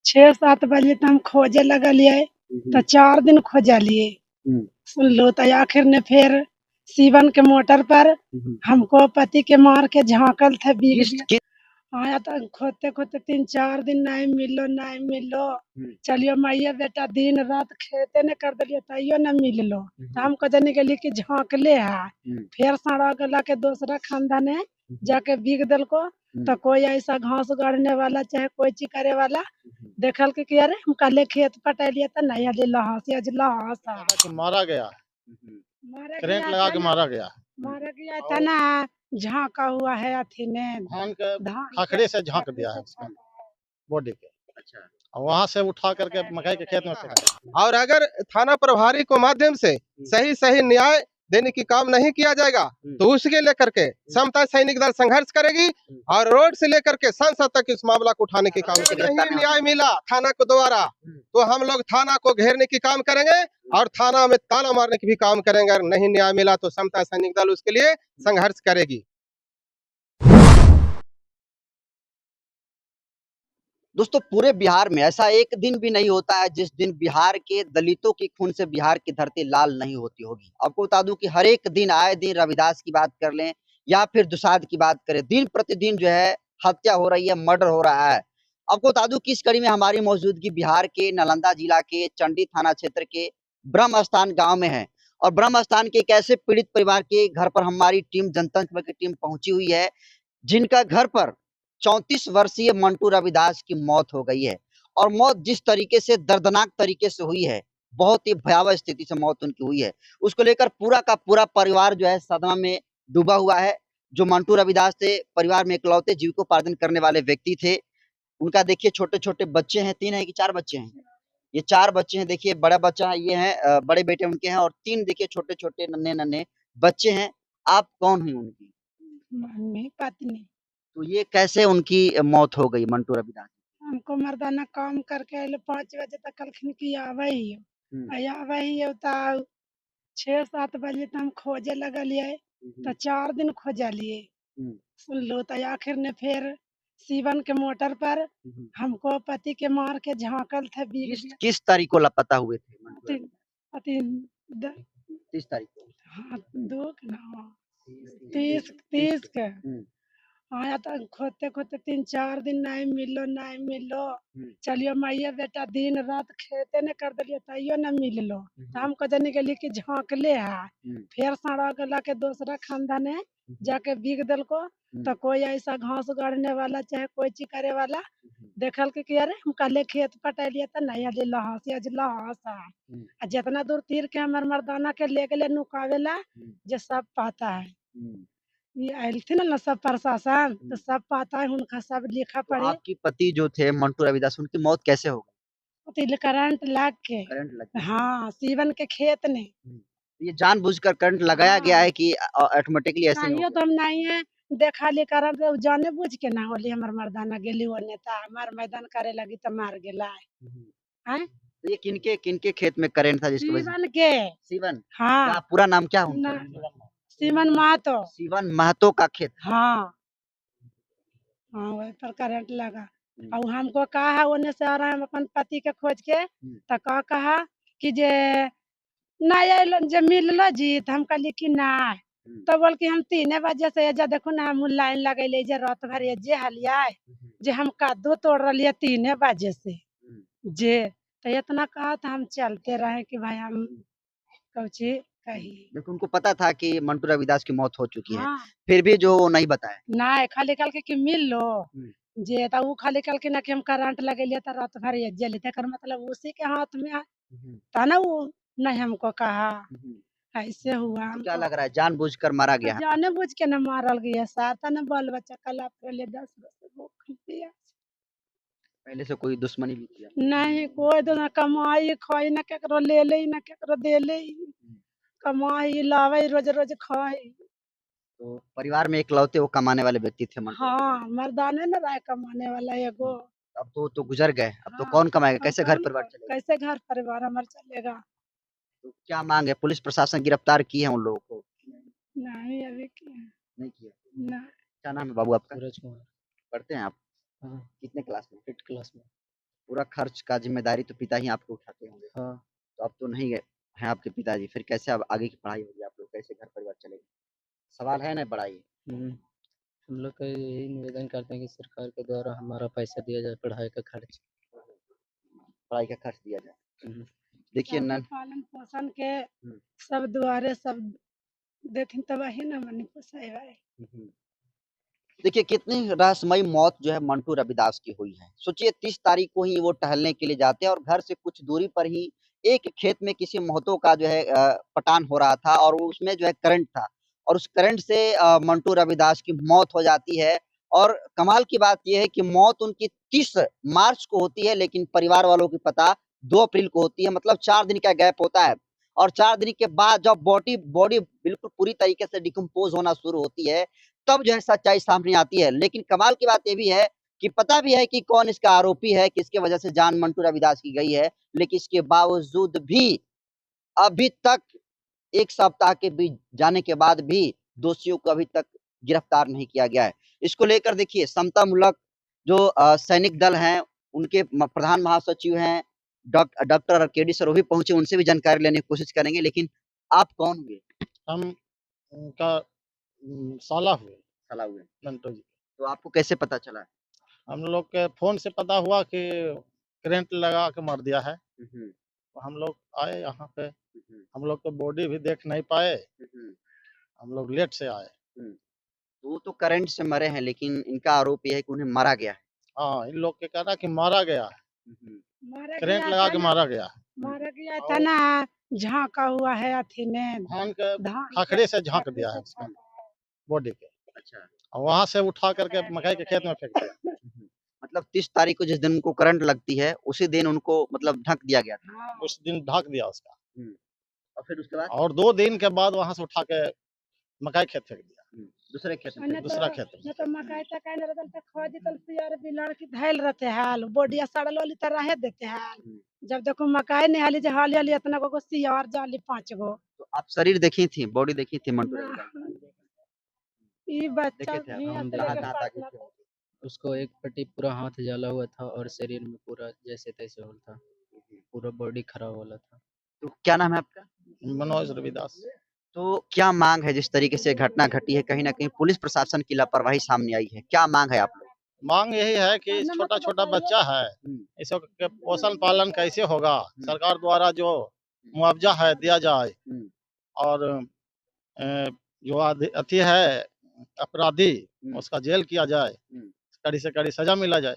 6-7 बजे तो हम खोजे लगलिए तो 4 दिन खोजलिए। सुन लो तो आखिर ने फिर सीवन के मोटर पर हमको पति के मार के झांकल थे बीग किस में। किस आया तो खोदते खोदते 3-4 दिन नहीं मिलो। चलियो मैया बेटा दिन रात खेते ने कर दिलियो तैयो न मिललो। तो हम कहने के लिए कि झांकले है। फिर सड़ा गला के दूसरा खानदान है जाके बीग दिल को तो कोई ऐसा घास गाड़ने वाला चाहे कोई चीज करे वाला देखल के अरे हम कल खेत पटेलिए तो नहीं अजला मारा गया, करंट लगा के मारा गया। मारा गया था ना। झांका हुआ है अथी ने धान के धान खाखरे से झांक दिया है उसका बॉडी के। अच्छा। और वहां से उठा करके मकई के खेत में फेंका। और अगर थाना प्रभारी को माध्यम से सही सही न्याय देने की काम नहीं किया जाएगा तो उसके लेकर के समता सैनिक दल संघर्ष करेगी और रोड से लेकर के संसद तक इस मामला को उठाने की काम करेगी। नहीं न्याय मिला थाना को द्वारा तो हम लोग थाना को घेरने की काम करेंगे और थाना में ताला मारने की भी काम करेंगे। अगर नहीं न्याय मिला तो समता सैनिक दल उसके लिए संघर्ष करेगी। दोस्तों पूरे बिहार में ऐसा एक दिन भी नहीं होता है जिस दिन बिहार के दलितों की खून से बिहार की धरती लाल नहीं होती होगी। आपको बता दूं कि हर एक दिन आए दिन रविदास की बात कर लें या फिर दुसाध की बात करें, दिन प्रतिदिन जो है हत्या हो रही है, मर्डर हो रहा है। आपको बता दूं कि इस कड़ी में हमारी मौजूदगी बिहार के नालंदा जिला के चंडी थाना क्षेत्र के ब्रह्म स्थान गाँव में है। और ब्रह्म स्थान के एक ऐसे पीड़ित परिवार के घर पर हमारी टीम जनतंत्र की टीम पहुंची हुई है जिनका घर पर 34 वर्षीय मंटू रविदास की मौत हो गई है। और मौत जिस तरीके से दर्दनाक तरीके से हुई है, बहुत ही भयावह स्थिति से मौत उनकी हुई है, उसको लेकर पूरा का पूरा परिवार जो है सदमा में डूबा हुआ है। जो मंटू रविदास थे, परिवार में इकलौते जीविकोपार्जन करने वाले व्यक्ति थे। उनका देखिए छोटे छोटे बच्चे हैं, 3 है कि 4 बच्चे हैं? ये 4 बच्चे हैं। देखिए बड़ा बच्चा ये है, बड़े बेटे उनके हैं और 3 देखिए छोटे छोटे नन्हे नन्हे बच्चे हैं। आप कौन हैं उनकी मम्मी पत्नी? तो ये कैसे उनकी मौत हो गई मंटू रविदास? हमको मर्दाना काम करके आइले 5 बजे तक कलखिन की आवे ही तो 6-7 बजे तो हम खोजे लगलिए तो 4 दिन खोजलिए। सुन लो तो आखिर ने फिर सीवन के मोटर पर हमको पति के मार के झांकल थे बीग किस में। किस तारीख को लापता हुए थे मंटू अति रविदास? अति 30 तारीख को। हाँ 2 के ना 30 के आया तो खोदते खोदते 3-4 दिन नहीं मिलो। चलियो मैया बेटा दिन रात खेते ने कर दिलियो तैयो न मिललो। तो हम कहने के लिए कि झांकले है। फिर सड़ा गला के दूसरा खानदान है जाके बीग दिल को तो कोई ऐसा घास गाड़ने वाला चाहे कोई चीज करे वाला देखल के अरे हम कल खेत पटेलिए तो नहीं अजला जितना दूर तीर के हमर मर्दाना के ले गले नुकावेला जे सब पाता है। ये आयल थे ना सब प्रशासन तो सब पता है उनका सब लिखा तो पढ़े। आपके पति जो थे मंटू रविदास, उनकी मौत कैसे हो गई? तो करंट लग के करंट लग गया? हाँ सीवन के खेत ने। ये जानबूझकर करंट लगाया गया हाँ है कि ऑटोमेटिकली ऐसे ही हो चाहिए गया? तो हम नहीं है देखा ली करंट तो जाने बुझ के ना होली हमर मर्दाना गेली वो नेता हमार मैदान करे लगी तो मार गेला है। तो ये किनके किनके खेत में करंट था जिसकी वजह सीवन के सीवन? हाँ क्या पूरा नाम क्या है ना उनका? सीवन महतो। सीवन महतो का खेत। हाँ हाँ वही पर करंट लगा और हमको कहा है ओने से आ रहा है हम अपन पति के खोज के तो कहा कि जे नहीं आइलो जे मिललो जी तो हम कहली कि ना तो बोल कि हम 3 बजे से एजा देखो ना हम लाइन लगैले जे रात भर जे हलिया जे हम कद्दू तोड़ रही 3 बजे से जे तो इतना कहा तो हम चलते रहे कि भाई हम कौची कही। देखो उनको पता था कि मंटू रविदास की मौत हो चुकी है, हाँ फिर भी जो वो नहीं बताए। नहीं खाली कल के कि मिल लो जे तो वो खाली कल के ना कि हम करंट लगेलिए तो रात भर ये जली तेकर मतलब उसी के हाथ में है था ना वो नहीं हमको कहा ऐसे हुआ। तो क्या हमको लग रहा है जानबूझकर मारा गया है? जाने बुझ के न मारल गया साता न बाल बच्चा कल आपके लिए 10 वर्ष भूख दिया पहले से कोई दुश्मनी भी थी? नहीं कोई तो न कमाई खाई न केकरो ले ले न केकरो दे ले कमाई लावे रोज रोज खाई। तो परिवार में इकलौते वो कमाने वाले व्यक्ति थे मंटू? हाँ मर्दाने न रहा कमाने वाला एगो। अब तो गुजर गए, अब तो हाँ कौन कमाएगा, अब कैसे घर परिवार चलेगा? कैसे घर परिवार हमार चलेगा। तो क्या मांग है? पुलिस प्रशासन गिरफ्तार की है उन लोगों को? नहीं अभी क्या नहीं किया। ना क्या नाम है बाबू आपका? सूरज कुमार। पढ़ते हैं आप? हाँ कितने क्लास में? 8 क्लास में। पूरा खर्च का जिम्मेदारी तो पिता ही आपको उठाते होंगे। हाँ। तो अब तो नहीं है आपके पिताजी, फिर कैसे अब आगे की पढ़ाई होगी, आप लोग कैसे घर परिवार चलेगा? सवाल है ना बड़ा ही। हम लोग का यही निवेदन करते हैं कि सरकार के द्वारा हमारा पैसा दिया जाए पढ़ाई का खर्च। पढ़ाई का खर्च दिया जाए। हम्म। देखिए सबके नन पालन पोषण के हम्म, सब दुआरे सब देथिन तब ही ना मनी पोसाएगा। देखिए कितनी रहस्यमयी मौत जो है मंटू रविदास की हुई है। सोचिए 30 तारीख को ही वो टहलने के लिए जाते हैं और घर से कुछ दूरी पर ही एक खेत में किसी महतो का जो है पटान हो रहा था और उसमें जो है करंट था और उस करंट से मंटू रविदास की मौत हो जाती है। और कमाल की बात यह है कि मौत उनकी 30 मार्च को होती है, लेकिन परिवार वालों की पता 2 अप्रैल को होती है, मतलब 4 दिन का गैप होता है। और 4 दिन के बाद जब बॉडी बॉडी बिल्कुल पूरी तरीके से डिकम्पोज होना शुरू होती है, तब जो है सच्चाई सामने आती है। लेकिन कमाल की बात ये भी है कि पता भी है कि कौन इसका आरोपी है, किसके वजह से जान मंटू रविदास की गई है, लेकिन इसके बावजूद भी अभी तक 1 सप्ताह के बीत जाने के बाद भी दोषियों को अभी तक गिरफ्तार नहीं किया गया है। इसको लेकर देखिए समतामूलक जो सैनिक दल हैं, उनके प्रधान महासचिव हैं डॉक्टर केडी सर, वो भी पहुंचे, उनसे भी जानकारी लेने की कोशिश करेंगे। लेकिन आप कौन हुए? हम उनका साला हुए, साला हुए। मंटू जी। तो आपको कैसे पता चला? हम लोग के फोन से पता हुआ कि करंट लगा के मार दिया है। तो हम लोग आए यहाँ पे, हम लोग तो बॉडी भी देख नहीं पाए, हम लोग लेट से आए। वो तो करंट से मरे हैं, लेकिन इनका आरोप यह है कि उन्हें मारा गया है। हाँ, इन लोग के कहना कि मारा गया है, करंट गया लगा था के ना, मारा गया है। मारा गया था ना, झांका हुआ है अथी ने धान के धान खाखरे से झांक दिया है उसका बॉडी के, अच्छा। और वहां से उठा करके मकई के खेत में फेंक दिया। मतलब 30 तारीख को जिस दिन उनको करंट लगती है, उसी दिन उनको मतलब ढक दिया गया था। उस दिन ढक दिया उसका, और फिर उसके बाद और 2 दिन के बाद वहां से उठा के मकई खेत फेंक दिया, दूसरे खेत में अन्य दूसरा खेत में। न तो मकाई टकाई न रहता तो खोदी तो पियर बिलाड़ की धैल रहते हाल बोडिया सड़ल वाली तरह है देते हाल। जब देखो मकाई नहीं हाली जो हाली हाली इतना को सियार जाली 5 गो। तो आप शरीर देखी थी, बॉडी देखी थी मंटू ना, रविदास की? ई बच्चा देखे थे भी आप? हम ऐसे देखे लेके थे। पड़ना था। उसको एक पट्टी पूरा हाथ जला हुआ था और शरीर में पूरा जैसे तैसे हो था, पूरा बॉडी खराब वाला था। तो क्या नाम है आपका? मनोज रविदास। तो क्या मांग है, जिस तरीके से घटना घटी है, कहीं ना कहीं पुलिस प्रशासन की लापरवाही सामने आई है, क्या मांग है आप लोग? मांग यही है कि छोटा छोटा बच्चा है, इसको के पोषण पालन कैसे होगा, सरकार द्वारा जो मुआवजा है दिया जाए, और जो अति है अपराधी उसका जेल किया जाए, कड़ी से कड़ी सजा मिला जाए।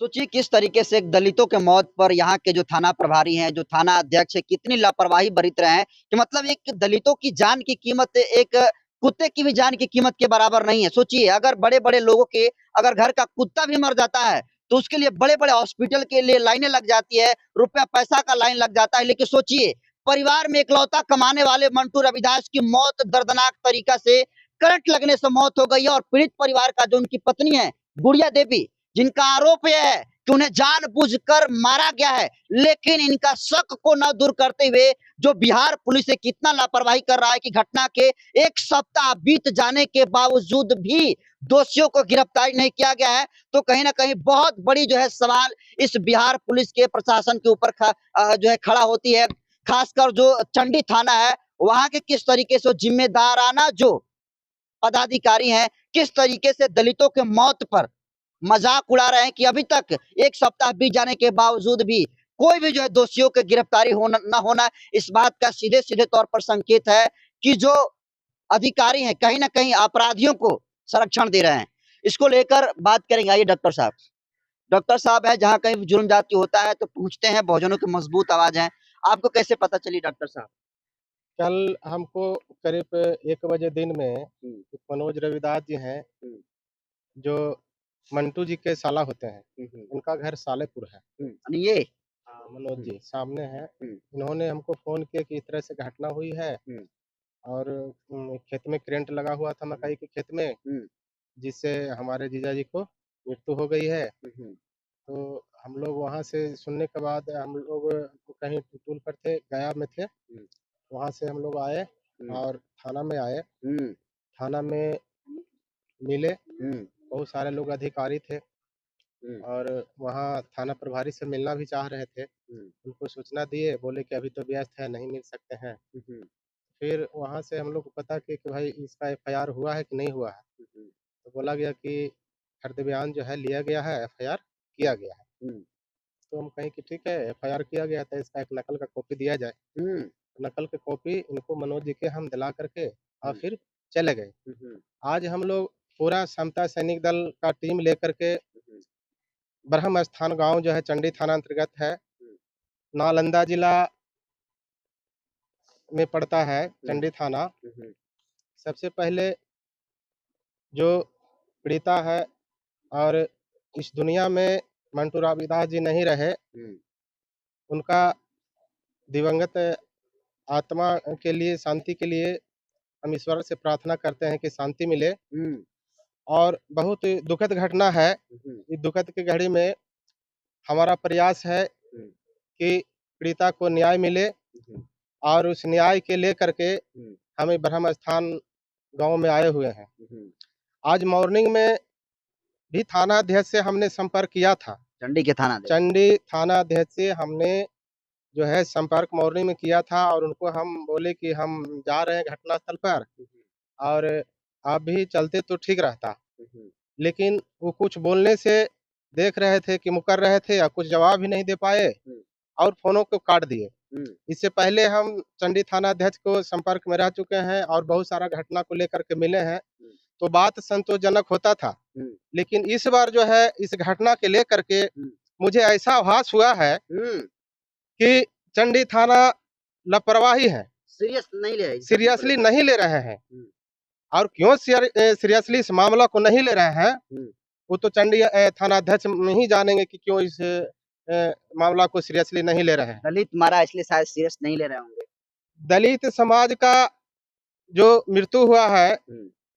सोचिए किस तरीके से एक दलितों के मौत पर यहाँ के जो थाना प्रभारी हैं, जो थाना अध्यक्ष है, कितनी लापरवाही बरत रहे हैं कि मतलब एक दलितों की जान की कीमत एक कुत्ते की भी जान की कीमत के बराबर नहीं है। सोचिए अगर बड़े बड़े लोगों के अगर घर का कुत्ता भी मर जाता है तो उसके लिए बड़े बड़े हॉस्पिटल के लिए लाइनें लग जाती है, रुपया पैसा का लाइन लग जाता है। लेकिन सोचिए परिवार में इकलौता कमाने वाले मंटू रविदास की मौत दर्दनाक तरीका से करंट लगने से मौत हो गई है। और पीड़ित परिवार का जो उनकी पत्नी है गुड़िया देवी, जिनका आरोप यह है कि उन्हें जानबूझकर मारा गया है, लेकिन इनका शक को न दूर करते हुए जो बिहार पुलिस से कितना लापरवाही कर रहा है कि घटना के 1 सप्ताह बीत जाने के बावजूद भी दोषियों को गिरफ्तार नहीं किया गया है। तो कहीं ना कहीं बहुत बड़ी जो है सवाल इस बिहार पुलिस के प्रशासन के ऊपर जो है खड़ा होती है। खासकर जो चंडी थाना है वहां के किस तरीके से जिम्मेदाराना जो पदाधिकारी हैं, किस तरीके से दलितों के मौत पर मजाक उड़ा रहे हैं कि अभी तक 1 सप्ताह बीत जाने के बावजूद भी कोई भी जो है दोषियों की गिरफ्तारी न होना, इस बात का सीधे सीधे तौर पर संकेत है कि जो अधिकारी हैं कहीं ना कहीं अपराधियों को संरक्षण दे रहे हैं। इसको लेकर बात करेंगे। आइए डॉक्टर साहब है, जहाँ कहीं जुर्म जाति होता है तो पूछते हैं, बहुजनों की मजबूत आवाज है। आपको कैसे पता चली डॉक्टर साहब? कल हमको करीब 1 बजे दिन में मनोज रविदास जी हैं, जो मंटू जी के साला होते हैं, उनका घर सालेपुर है। ये मनोज जी सामने है। इन्होंने हमको फोन किया कि इस तरह से घटना हुई है और खेत में करंट लगा हुआ था मकई के खेत में, जिससे हमारे जीजा जी को मृत्यु हो गई है। तो हम लोग वहाँ से सुनने के बाद हम लोग कहीं टूल पर थे, गया में थे, वहाँ से हम लोग आए और थाना में आए। थाना में मिले, बहुत सारे लोग अधिकारी थे, और वहाँ थाना प्रभारी से मिलना भी चाह रहे थे। उनको सूचना दिए, बोले कि अभी तो व्यस्त है, नहीं मिल सकते हैं। फिर वहाँ से हम लोग को पता कि भाई इसका एफआईआर हुआ है कि नहीं हुआ है। तो बोला गया कि हरदे बयान जो है लिया गया है, एफआईआर किया गया है। तो हम कहें कि ठीक है, एफआईआर किया गया था, इसका एक नकल का कॉपी दिया जाए। नकल की कॉपी इनको मनोज जी के हम दिला करके और फिर चले गए। आज हम लोग पूरा समता सैनिक दल का टीम लेकर के ब्रह्म स्थान गांव जो है चंडी थाना अंतर्गत है, नालंदा जिला में पड़ता है चंडी थाना। सबसे पहले जो पीड़िता है और इस दुनिया में मंटू रविदास जी नहीं रहे, उनका दिवंगत आत्मा के लिए, शांति के लिए हम ईश्वर से प्रार्थना करते हैं कि शांति मिले। और बहुत दुखद घटना है। इस दुखद की घड़ी में हमारा प्रयास है कि पीड़िता को न्याय मिले और उस न्याय के लेकर के हम ब्रह्म स्थान गांव में आए हुए हैं। आज मॉर्निंग में भी थाना अध्यक्ष से हमने संपर्क किया था। चंडी के थाना अध्यक्ष। चंडी थाना अध्यक्ष से हमने जो है संपर्क मॉर्निंग में किया था और उनको हम बोले कि हम जा रहे हैं घटनास्थल पर और आप भी चलते तो ठीक रहता। लेकिन वो कुछ बोलने से देख रहे थे कि मुकर रहे थे या कुछ जवाब ही नहीं दे पाए और फोनों को काट दिए। इससे पहले हम चंडी थाना अध्यक्ष को संपर्क में रह चुके हैं और बहुत सारा घटना को लेकर के मिले हैं, तो बात संतोषजनक होता था। लेकिन इस बार जो है इस घटना के लेकर के मुझे ऐसा आभास हुआ है कि चंडी थाना लापरवाही है, सीरियसली नहीं ले रहे हैं। और क्यों सीरियसली इस मामला को नहीं ले रहे हैं, वो तो चंडी थाना अध्यक्ष ही जानेंगे कि क्यों इस मामला को सीरियसली नहीं ले रहे हैं। दलित मारा इसलिए शायद सीरियस नहीं ले रहे होंगे। दलित समाज का जो मृत्यु हुआ है,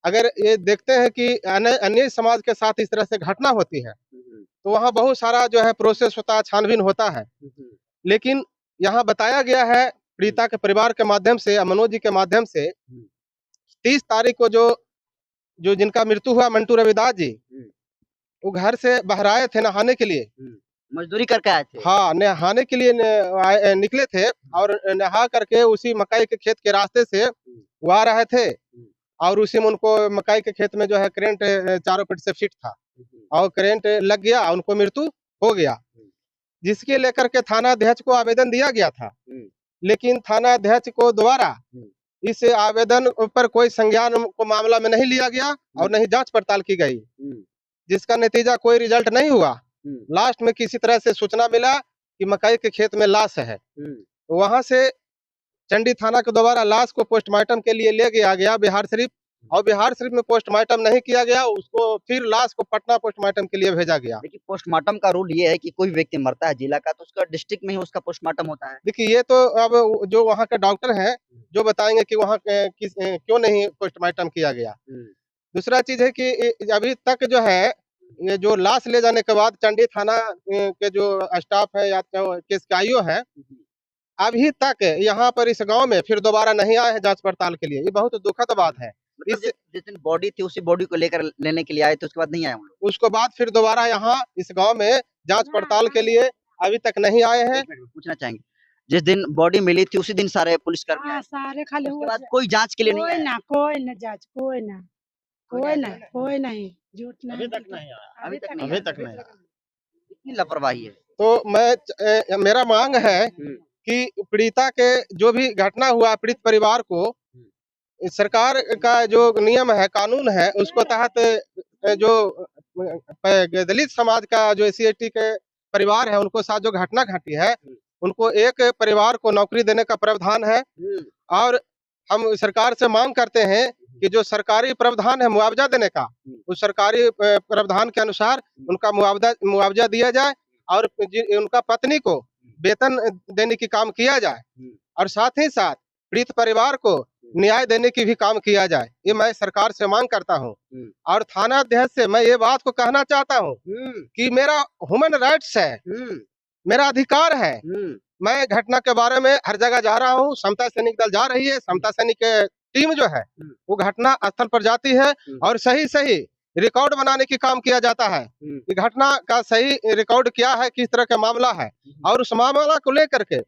अगर ये देखते हैं कि अन्य समाज के साथ इस तरह से घटना होती है तो वहाँ बहुत सारा जो है प्रोसेस होता है, छानबीन होता है। लेकिन यहाँ बताया गया है पीड़िता के परिवार के माध्यम से, मनोज जी के माध्यम से, 30 तारीख को जो जिनका मृत्यु हुआ मंटू रविदास जी, वो घर से बाहर आए थे नहाने के लिए, मजदूरी करके आए थे। हाँ, नहाने के लिए निकले थे और नहा करके उसी मकई के खेत के रास्ते से वो आ रहे थे और उसी में उनको मकई के खेत में जो है करंट चारों पीठ से फिट था और करंट लग गया, उनको मृत्यु हो गया, जिसके लेकर के थाना अध्यक्ष को आवेदन दिया गया था। लेकिन थाना अध्यक्ष को द्वारा इस आवेदन पर कोई संज्ञान को मामला में नहीं लिया गया और नहीं जांच पड़ताल की गई, जिसका नतीजा कोई रिजल्ट नहीं हुआ। लास्ट में किसी तरह से सूचना मिला कि मकई के खेत में लाश है, तो वहां से चंडी थाना के द्वारा लाश को पोस्टमार्टम के लिए ले गया बिहार शरीफ, और बिहार शरीफ में पोस्टमार्टम नहीं किया गया, उसको फिर लाश को पटना पोस्टमार्टम के लिए भेजा गया। देखिए, पोस्टमार्टम का रूल ये है कि कोई व्यक्ति मरता है जिला का तो उसका डिस्ट्रिक्ट में ही उसका पोस्टमार्टम होता है। देखिए, ये तो अब जो वहाँ के डॉक्टर हैं जो बताएंगे कि वहाँ क्यों नहीं पोस्टमार्टम किया गया। दूसरा चीज है कि अभी तक जो है ये जो लाश ले जाने के बाद चंडी थाना के जो स्टाफ है या केस के आईओ है, अभी तक यहाँ पर इस गांव में फिर दोबारा नहीं आए हैं जांच पड़ताल के लिए। ये बहुत दुखद बात है। जिस दिन बॉडी थी उसी बॉडी को लेकर लेने के लिए आए थे, उसके बाद नहीं आए हम लोग। उसके बाद फिर दोबारा यहाँ इस गांव में जांच पड़ताल के लिए अभी तक नहीं आए हैं। पूछना चाहेंगे, जिस दिन बॉडी मिली थी उसी दिन सारे पुलिसकर्मी आए, सारे खाली उसके बाद कोई जांच के लिए नहीं आया? कोई ना जांच, कोई नहीं, झूठ नहीं, अभी तक नहीं आया, अभी तक नहीं आया। इतनी लापरवाही है। तो मेरा मांग है कि पीड़िता के जो भी घटना हुआ, पीड़ित परिवार को सरकार का जो नियम है, कानून है, उसको तहत जो दलित समाज का जो SC/ST के परिवार है उनको साथ जो घटना घटी है, उनको एक परिवार को नौकरी देने का प्रावधान है। और हम सरकार से मांग करते हैं कि जो सरकारी प्रावधान है मुआवजा देने का, उस सरकारी प्रावधान के अनुसार उनका मुआवजा दिया जाए और उनका पत्नी को वेतन देने की काम किया जाए और साथ ही साथ पीड़ित परिवार को न्याय देने की भी काम किया जाए। ये मैं सरकार से मांग करता हूँ। और थाना अध्यक्ष से मैं ये बात को कहना चाहता हूँ कि मेरा ह्यूमन राइट्स है, मेरा अधिकार है। मैं घटना के बारे में हर जगह जा रहा हूँ, समता सैनिक दल जा रही है, समता सैनिक टीम जो है वो घटना स्थल पर जाती है और सही रिकॉर्ड बनाने की काम किया जाता है कि घटना का सही रिकॉर्ड क्या है, किस तरह का मामला है, और उस मामला को लेकर के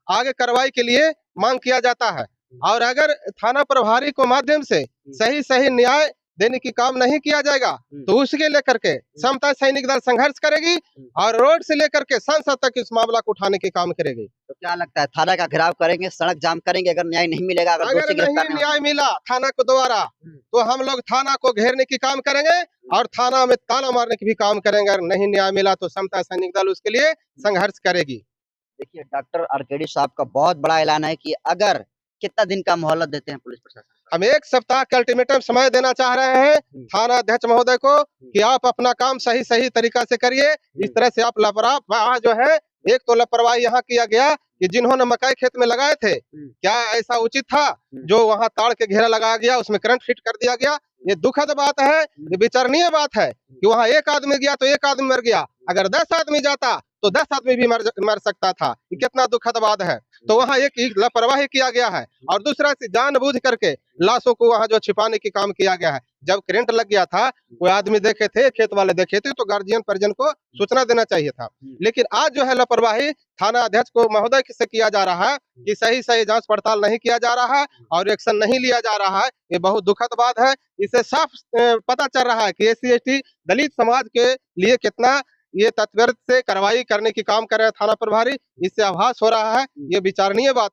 आगे कार्रवाई के लिए मांग किया जाता है। और अगर थाना प्रभारी को माध्यम से सही सही न्याय देने की काम नहीं किया जाएगा तो उसके लेकर के समता सैनिक दल संघर्ष करेगी और रोड से लेकर के संसद तक इस मामला को उठाने की काम करेगी। तो क्या लगता है, थाना का घेराव करेंगे, सड़क जाम करेंगे अगर न्याय नहीं मिलेगा? अगर दोषी अगर गिरफ्तार नहीं नहीं न्याय मिला थाना को द्वारा तो हम लोग थाना को घेरने की काम करेंगे और थाना में ताला मारने की भी काम करेंगे। अगर नहीं न्याय मिला तो समता सैनिक दल उसके लिए संघर्ष करेगी। देखिए, डॉक्टर आरकेडी साहब का बहुत बड़ा ऐलान है कि अगर कितना दिन का मोहलत देते हैं पुलिस प्रशासन? हम 1 सप्ताह का अल्टीमेटम समय देना चाह रहे हैं थाना अध्यक्ष महोदय को कि आप अपना काम सही सही तरीका से करिए। इस तरह से आप लापरवाह जो है, एक तो लापरवाही यहाँ किया गया कि जिन्होंने मकई खेत में लगाए थे, क्या ऐसा उचित था जो वहाँ ताड़ के घेरा लगाया गया, उसमें करंट फिट कर दिया गया? ये दुखद बात है, ये विचारणीय बात है कि वहाँ 1 आदमी गया तो 1 आदमी मर गया, अगर 10 आदमी जाता तो 10 आदमी भी मर सकता था। ये कितना दुखद बात है। तो वहाँ एक लापरवाही किया गया है और दूसरा से जानबूझ करके लाशों को वहाँ जो छिपाने की काम किया गया है। जब करंट लग गया था, कोई आदमी देखे थे, खेत वाले देखे थे, तो गार्जियन परिजन को सूचना देना चाहिए था। लेकिन आज जो है लापरवाही थाना अध्यक्ष को महोदय से किया जा रहा है कि सही सही जांच पड़ताल नहीं किया जा रहा है और एक्शन नहीं लिया जा रहा है। ये बहुत दुखद बात है। इससे साफ पता चल रहा है कि SC/ST दलित समाज के लिए कितना ये तत्पर से कार्रवाई करने की काम कर रहे हैं थाना प्रभारी। इससे आभास हो रहा है, ये विचारणीय बात